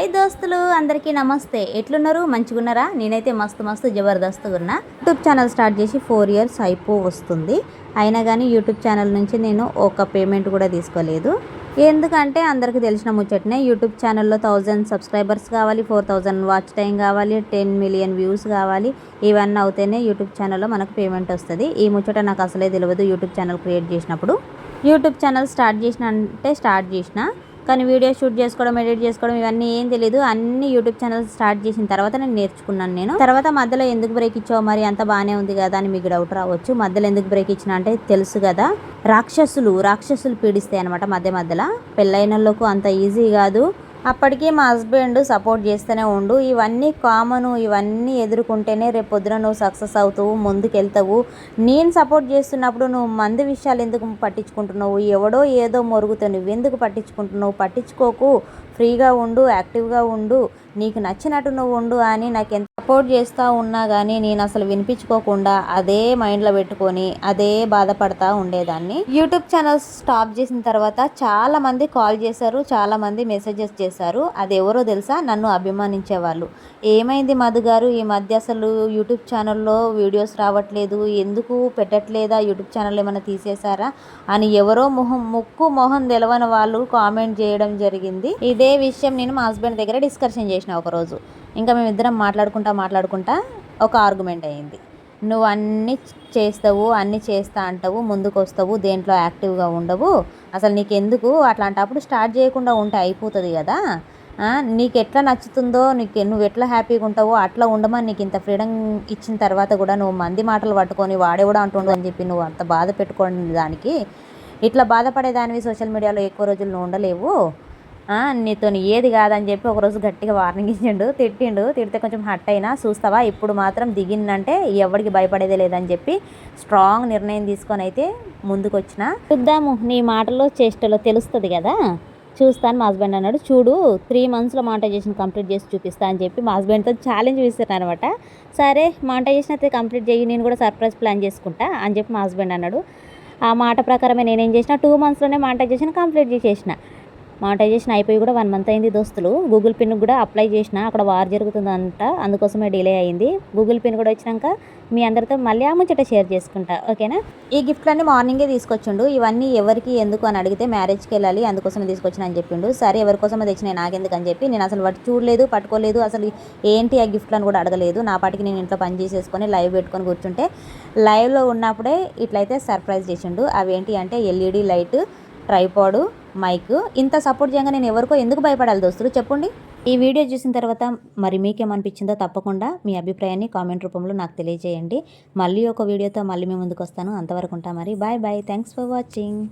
Hi దోస్తులు అందరికీ నమస్తే. ఎట్లున్నారు? మంచిగున్నారా? నేనైతే మస్తు జబర్దస్త్గా ఉన్నా. యూట్యూబ్ ఛానల్ స్టార్ట్ చేసి 4 ఇయర్స్ వస్తుంది. అయినా కానీ యూట్యూబ్ ఛానల్ నుంచి నేను ఒక పేమెంట్ కూడా తీసుకోలేదు. ఎందుకంటే అందరికీ తెలిసిన ముచ్చటనే, యూట్యూబ్ ఛానల్లో 1000 సబ్స్క్రైబర్స్ కావాలి, 4000 వాచ్ టైం కావాలి, 10 మిలియన్ వ్యూస్ కావాలి. ఇవన్నీ అవుతేనే యూట్యూబ్ ఛానల్లో మనకు పేమెంట్ వస్తుంది. ఈ ముచ్చట నాకు అసలే తెలియదు. యూట్యూబ్ ఛానల్ క్రియేట్ చేసినప్పుడు యూట్యూబ్ ఛానల్ స్టార్ట్ చేసిన కానీ వీడియో షూట్ చేసుకోవడం, ఎడిట్ చేసుకోవడం ఇవన్నీ ఏం తెలియదు. అన్ని యూట్యూబ్ ఛానల్ స్టార్ట్ చేసిన తర్వాత నేను నేర్చుకున్నాను. నేను తర్వాత మధ్యలో ఎందుకు బ్రేక్ ఇచ్చావు, మరి అంత బాగానే ఉంది కదా అని మీకు డౌట్ రావచ్చు. మధ్యలో ఎందుకు బ్రేక్ ఇచ్చిన అంటే తెలుసు కదా, రాక్షసులు పీడిస్తాయి అనమాట మధ్యలో. పెళ్ళైనోళ్ళకు అంత ఈజీ కాదు. అప్పటికీ మా హస్బెండ్ సపోర్ట్ చేస్తూనే ఉండు. ఇవన్నీ కామను, ఇవన్నీ ఎదుర్కొంటేనే రేపు పొద్దున నువ్వు సక్సెస్ అవుతావు, ముందుకెళ్తావు. నేను సపోర్ట్ చేస్తున్నప్పుడు నువ్వు మంది విషయాలు ఎందుకు పట్టించుకుంటున్నావు? ఎవడో ఏదో మొరుగుతావు, నువ్వెందుకు పట్టించుకుంటున్నావు? పట్టించుకోకు, ఫ్రీగా ఉండు, యాక్టివ్గా ఉండు, నీకు నచ్చినట్టు నువ్వు ఉండు అని నాకు ఎంత సపోర్ట్ చేస్తూ ఉన్నా కానీ నేను అసలు వినిపించుకోకుండా అదే మైండ్లో పెట్టుకొని అదే బాధపడతా ఉండేదాన్ని. యూట్యూబ్ ఛానల్స్ స్టాప్ చేసిన తర్వాత చాలామంది కాల్ చేశారు, చాలామంది మెసేజెస్ చేశారు. అది ఎవరో తెలుసా? నన్ను అభిమానించే వాళ్ళు. ఏమైంది మధు గారు, ఈ మధ్య అసలు యూట్యూబ్ ఛానల్లో వీడియోస్ రావట్లేదు, ఎందుకు పెట్టట్లేదా? యూట్యూబ్ ఛానల్ ఏమైనా తీసేశారా అని ఎవరో మొహం తెలవని వాళ్ళు కామెంట్ చేయడం జరిగింది. ఇదే విషయం నేను మా హస్బెండ్ దగ్గర డిస్కషన్ చేసిన ఒకరోజు. ఇంకా మేమిద్దరం మాట్లాడుకుంటా ఒక ఆర్గ్యుమెంట్ అయ్యింది. నువ్వు అన్నీ చేస్తావు, అన్నీ చేస్తా అంటావు, ముందుకు వస్తావు, దేంట్లో యాక్టివ్గా ఉండవు, అసలు నీకెందుకు? అట్లాంటప్పుడు స్టార్ట్ చేయకుండా ఉంటే అయిపోతుంది కదా. నీకు ఎట్లా నచ్చుతుందో, నువ్వు ఎట్లా హ్యాపీగా ఉంటావో అట్లా ఉండమని నీకు ఇంత ఫ్రీడమ్ ఇచ్చిన తర్వాత కూడా నువ్వు మంది మాటలు పట్టుకొని వాడేవాడు అంటుండు అని చెప్పి నువ్వు అంత బాధ పెట్టుకోండి. దానికి ఇట్లా బాధపడేదానివి సోషల్ మీడియాలో ఎక్కువ రోజులు నువ్వు ఉండలేవు. నీతో ఏది కాదని చెప్పి ఒకరోజు గట్టిగా వార్నింగ్ ఇచ్చిండు, తిడితే కొంచెం హట్ అయినా, చూస్తావా ఇప్పుడు మాత్రం దిగిందంటే ఎవరికి భయపడేదే లేదని చెప్పి స్ట్రాంగ్ నిర్ణయం తీసుకొని అయితే ముందుకు వచ్చిన. చూద్దాము, నీ మాటలో చేష్టలో తెలుస్తుంది కదా, చూస్తాను. మా హస్బెండ్ అన్నాడు, చూడు 3 మంత్స్లో మానిటైజేషన్ కంప్లీట్ చేసి చూపిస్తా అని చెప్పి మా హస్బెండ్తో ఛాలెంజ్ విసిరాను అనమాట. సరే మానిటైజేషన్ అయితే కంప్లీట్ చేయి, నేను కూడా సర్ప్రైజ్ ప్లాన్ చేసుకుంటా అని చెప్పి మా హస్బెండ్ అన్నాడు. ఆ మాట ప్రకారమే నేనేం చేసిన, 2 మంత్స్లోనే మానిటైజేషన్ కంప్లీట్ చేసేసిన. మానిటైజేషన్ అయిపోయి కూడా 1 మంత్ అయింది దోస్తులు. గూగుల్ పిన్ కూడా అప్లై చేసిన, అక్కడ వార్ జరుగుతుందంట, అందుకోసమే డిలే అయింది. గూగుల్ పిన్ కూడా వచ్చినాక మీ అందరితో మళ్ళీ ఆ ముచ్చట షేర్ చేసుకుంటా, ఓకేనా? ఈ గిఫ్ట్లన్నీ మార్నింగే తీసుకొచ్చిండు. ఇవన్నీ ఎవరికి ఎందుకు అని అడిగితే మ్యారేజ్కి వెళ్ళాలి అందుకోసమే తీసుకొచ్చిన అని చెప్పిండు. సరే ఎవరికోసమే తెచ్చినాయి నాకెందుకు అని చెప్పి నేను అసలు వాటి చూడలేదు, పట్టుకోలేదు, అసలు ఏంటి ఆ గిఫ్ట్లను కూడా అడగలేదు. నా పాటికి నేను ఇంట్లో పని చేసేసుకొని లైవ్ పెట్టుకొని కూర్చుంటే లైవ్లో ఉన్నప్పుడే ఇట్లయితే సర్ప్రైజ్ చేసిండు. అవేంటి అంటే ఎల్ఈడి లైట్, ట్రైపాడు, మైక్. ఇంత సపోర్ట్ చేయగా నేను ఎవరికో ఎందుకు భయపడాలి దోస్తులు, చెప్పండి. ఈ వీడియో చూసిన తర్వాత మరి మీకేమనిపించిందో తప్పకుండా మీ అభిప్రాయాన్ని కామెంట్ రూపంలో నాకు తెలియజేయండి. మళ్ళీ ఒక వీడియోతో మళ్ళీ మీ ముందుకు వస్తాను. అంతవరకు ఉంటా మరి. బాయ్. Thanks for watching.